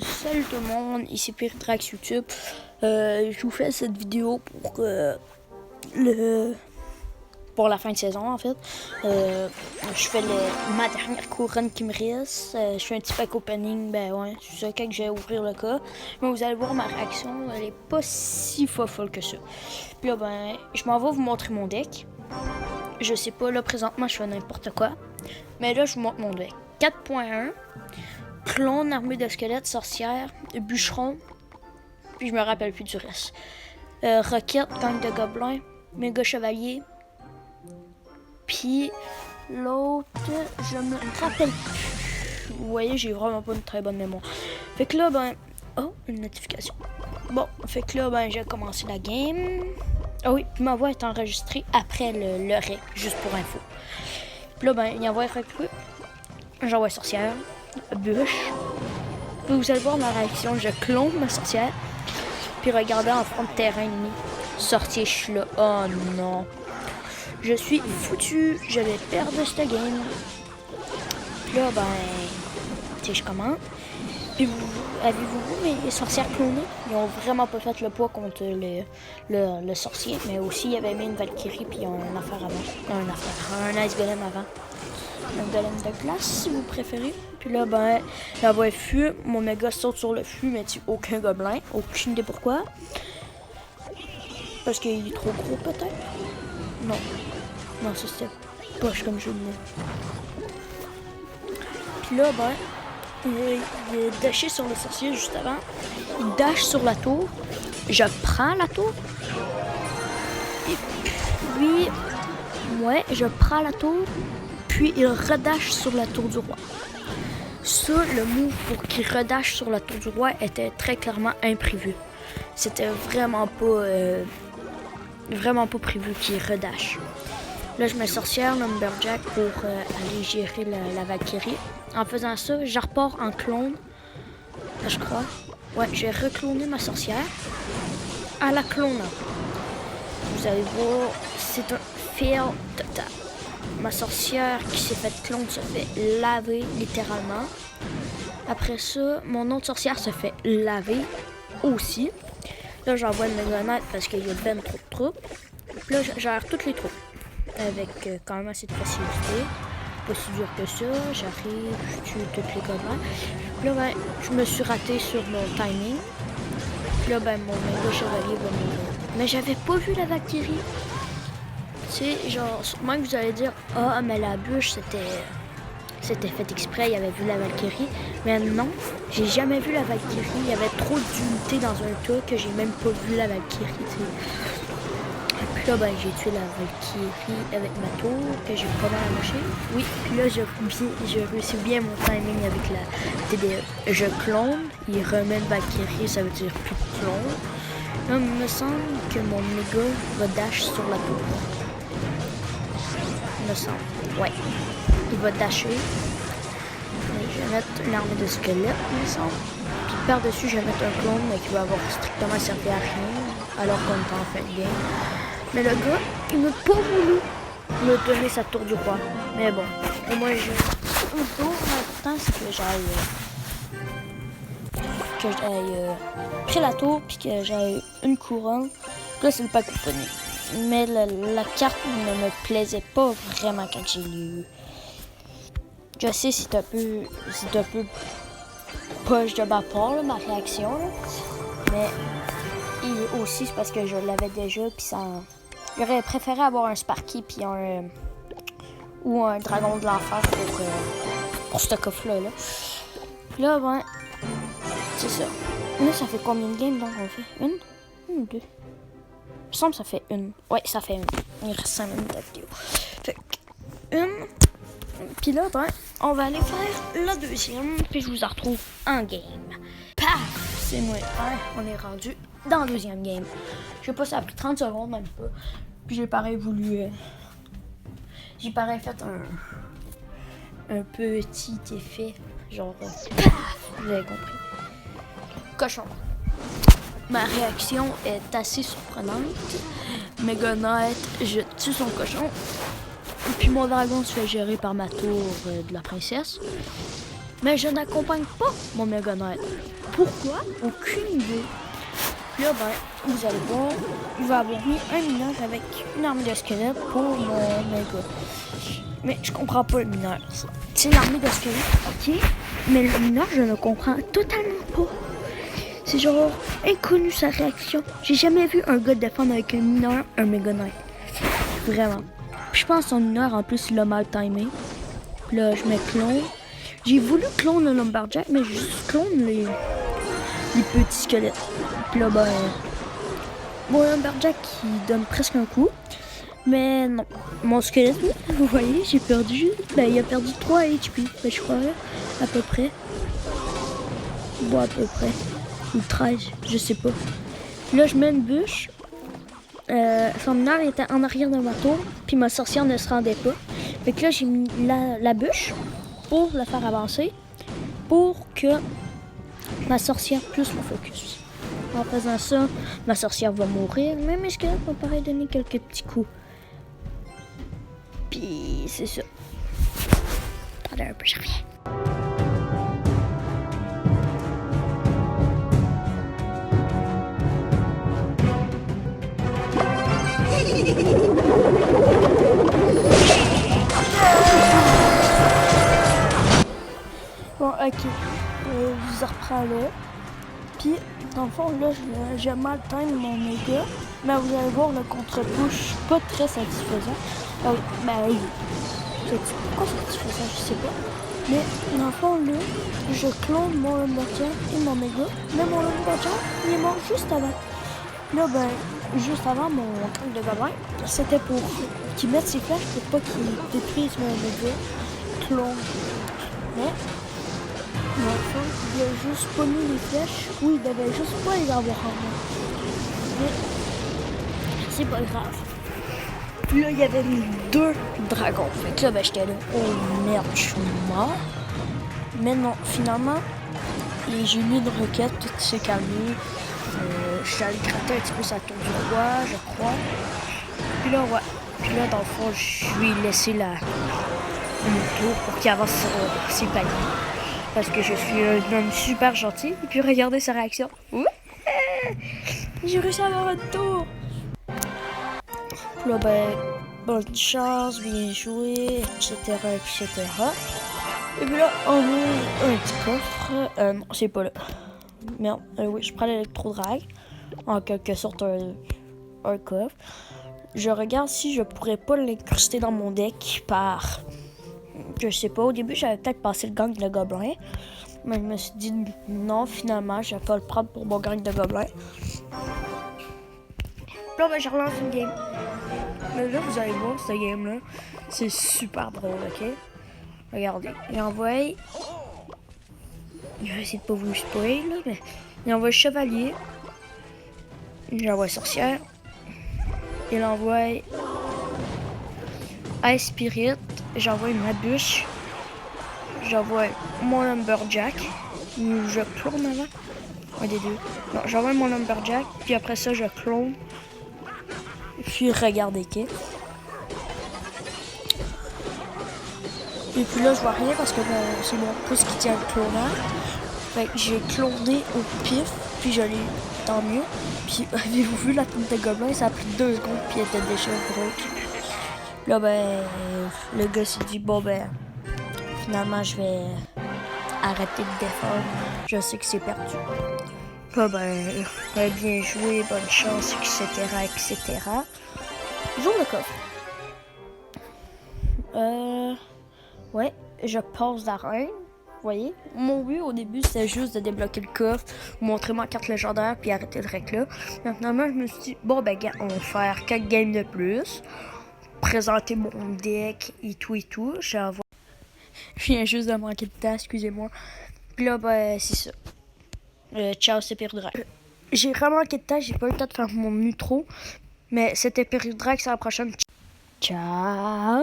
Salut tout le monde, ici Pyritrax YouTube. Je vous fais cette vidéo pour la fin de saison en fait. Je fais ma dernière couronne qui me reste. Je fais un petit pack opening, ben ouais, c'est ça quand je vais ouvrir le cas. Mais vous allez voir ma réaction, elle est pas si folle que ça. Puis là ben, je m'en vais vous montrer mon deck. Je sais pas, là présentement je fais n'importe quoi. Mais là je vous montre mon deck. 4.1. Clone, armée de squelettes, sorcière, bûcheron, puis je me rappelle plus du reste. Roquette, gang de gobelins, méga chevalier, puis l'autre, je me rappelle plus. Vous voyez, j'ai vraiment pas une très bonne mémoire. Fait que là, ben, oh, une notification. Bon, fait que là, ben, j'ai commencé la game. Ah oui, puis ma voix est enregistrée après le ré, juste pour info. Puis là, ben, il y envoie recrue, j'envoie sorcière. Bûche. Puis vous allez voir ma réaction. Je clone ma sorcière. Puis regardez en front de terrain ennemi. Sorcier, je suis là. Oh non. Je suis foutu. Je vais perdre cette game. Puis là, ben. Tu sais, je commence. Puis avez-vous vu mes sorcières clonées? Ils ont vraiment pas fait le poids contre le sorcier. Mais aussi, il y avait mis une Valkyrie. Puis un affaire avant. Un Ice Golem avant. Un golem de glace si vous préférez. Puis là, ben, la voix fut. Mon méga saute sur le fût, mais tue aucun gobelin. Aucune idée pourquoi. Parce qu'il est trop gros, peut-être. Non. Non, ça c'était poche comme jeu de mots. Puis là, ben, il est dashé sur le sorcier juste avant. Il dash sur la tour. Je prends la tour. Et puis, ouais, je prends la tour. Puis il redash sur la tour du roi. Ça, le move pour qu'il redash sur la tour du roi était très clairement imprévu. C'était vraiment pas prévu qu'il redash. Là, je mets sorcière, lumberjack pour aller gérer la Valkyrie. En faisant ça, je repars en clone. Je crois. Ouais, j'ai recloné ma sorcière à la clone. Vous allez voir, c'est un fail total. Ma sorcière qui s'est faite clone se fait laver littéralement. Après ça, mon autre sorcière se fait laver aussi. Là, j'envoie une maisonnette parce qu'il y a ben trop de troupes. Puis là, je gère toutes les troupes avec quand même assez de facilité. Pas si dur que ça. J'arrive, je tue toutes les gobelins. Puis là, ben, je me suis raté sur mon timing. Puis là, ben, mon méga chevalier va mourir. Mais j'avais pas vu la Valkyrie. Tu sais, genre, sûrement que vous allez dire « Ah, mais la bûche, c'était fait exprès, il avait vu la Valkyrie. » Mais non, j'ai jamais vu la Valkyrie. Il y avait trop d'unités dans un tas que j'ai même pas vu la Valkyrie, tu sais. Et puis là, ben, j'ai tué la Valkyrie avec ma tour, que j'ai pas mal amoché. Oui, puis là, j'ai réussi bien mon timing avec la TDE. Je clone, il remet une Valkyrie, ça veut dire plus de clone. Là, il me semble que mon méga va dash sur la tour. Me semble. Ouais. Il va dasher. Je vais mettre une armée de squelettes, il me semble. Puis par-dessus, je vais mettre un clone, mais qui va avoir strictement servi à rien, alors qu'on est en fin de game. Mais le gars, il m'a pas voulu me donner sa tour du roi. Mais bon, et moi, j'ai un tour. L'important, c'est que j'aille pris la tour, puis que j'aille une couronne. Là, c'est le pack opening. Mais la carte ne me plaisait pas vraiment quand j'ai lu. Je sais, c'est un peu poche de ma part, là, ma réaction. Là. Mais aussi, c'est parce que je l'avais déjà. Puis ça, j'aurais préféré avoir un Sparky puis ou un dragon de l'enfer pour ce coffre-là. Là, ben, c'est ça. Là, ça fait combien de games donc on fait? Une ou deux? Il me semble que ça fait une. Ouais, ça fait une. Il reste 5 minutes de vidéo. Fait que une. Puis là, ben, on va aller faire la deuxième. Puis je vous en retrouve en game. Paf! C'est moi. Ouais, on est rendu dans la deuxième game. Je sais pas, ça a pris 30 secondes, même pas. Puis j'ai pareil voulu. J'ai pareil fait un petit effet. Genre. Paf! Vous avez compris. Cochon. Ma réaction est assez surprenante. Mega Knight, je tue son cochon. Puis mon dragon se fait gérer par ma tour de la princesse. Mais je n'accompagne pas mon Mega Knight. Pourquoi? Aucune idée. Là, ben, vous allez voir, il va avoir mis un mineur avec une armée de squelettes pour mon Mega. Mais je comprends pas le mineur. C'est l'armée de squelettes, ok? Mais le mineur, je ne comprends totalement pas. C'est genre inconnu sa réaction. J'ai jamais vu un gars défendre avec un mineur un Mega Knight. Vraiment. Puis je pense que son mineur, en plus, il l'a mal timé. Puis là, je mets clone. J'ai voulu clone le Lumberjack, mais je clone les petits squelettes. Puis là, ben, mon Lumberjack, il donne presque un coup. Mais non, mon squelette, vous voyez, j'ai perdu. Ben, il a perdu 3 HP, ben, je crois, à peu près. Bon, à peu près. Ou 13, je sais pas. Puis là, je mets une bûche. Son mineur était en arrière de ma tour, puis ma sorcière ne se rendait pas. Fait que là, j'ai mis la bûche pour la faire avancer, pour que ma sorcière puisse me focus. En faisant ça, ma sorcière va mourir, mais mes squelettes vont pareil donner quelques petits coups. Puis c'est ça. Attendez un peu, je reviens. Bon, ok. Je vous reprends là. Puis, dans le fond, là, j'ai mal time mon méga. Mais vous allez voir, le contre-push, pas très satisfaisant. Ben, pourquoi satisfaisant, je sais pas. Mais, dans le fond, là, je clone mon Lumberjack et mon méga. Mais mon Lumberjack, il est mort juste avant. Là, ben, juste avant mon truc de gobelin, c'était pour qu'il mette ses flèches pour pas qu'il détruise mon méga clone. Mais, dans le fond, il a juste pas mis les flèches ou il devait juste pas les avoir en main. Mais, c'est pas grave. Puis là, il y avait mis 2 dragons. Fait que là, ben, j'étais là, oh merde, je suis mort. Mais non, finalement, j'ai lu une requête, tout s'est calmé. Je suis allé gratter un petit peu sa tour du roi, je crois. Puis là, ouais. Puis là, dans le fond, je lui ai laissé une tour pour qu'il avance sur ses paliers. Parce que je suis un homme super gentil. Et puis regardez sa réaction. Ouais! J'ai réussi à avoir une tour! Puis là, ben, bonne chance, bien joué, etc., etc. Et puis là, on ouvre un petit coffre. Non, c'est pas là. Merde, oui, je prends l'électro-drag. En quelque sorte, un coffre. Je regarde si je pourrais pas l'incruster dans mon deck par... Je sais pas, au début, j'avais peut-être passé le gang de gobelins. Mais je me suis dit, non, finalement, je vais pas le prendre pour mon gang de gobelins. Puis là, ben, je relance une game. Mais là, vous allez voir, cette game-là, c'est super drôle, ok? Regardez, il envoie... Je vais essayer de pas vous spoiler, là, mais... Il envoie chevalier. Il envoie sorcière. Il envoie Ice Spirit. J'envoie ma bûche. J'envoie mon Lumberjack. Ou je clone avant. Un des deux. Non, j'envoie mon Lumberjack. Puis après ça, je clone. Puis regardez, ok. Et puis là, je vois rien parce que c'est mon pouce qui tient le clonage. Fait que j'ai cloné au pif, puis je l'ai, tant mieux. Puis avez-vous vu la tête de gobelin, ça a pris 2 secondes, puis elle était déjà broke. Là, ben, le gars s'est dit, bon ben, finalement, je vais arrêter de défendre. Je sais que c'est perdu. Là, ben, bien joué, bonne chance, etc., etc. J'ouvre le coffre. Ouais, je passe d'arène. Vous voyez, mon but au début c'était juste de débloquer le coffre, montrer ma carte légendaire puis arrêter le rec là. Maintenant je me suis dit, bon ben on va faire 4 games de plus, présenter mon deck et tout et tout. Je viens juste de manquer de temps, excusez-moi. Puis là ben c'est ça. Ciao, c'est Péridrac. J'ai vraiment manqué de temps, j'ai pas eu le temps de faire mon outro, mais c'était Péridrac, c'est la prochaine. Ciao.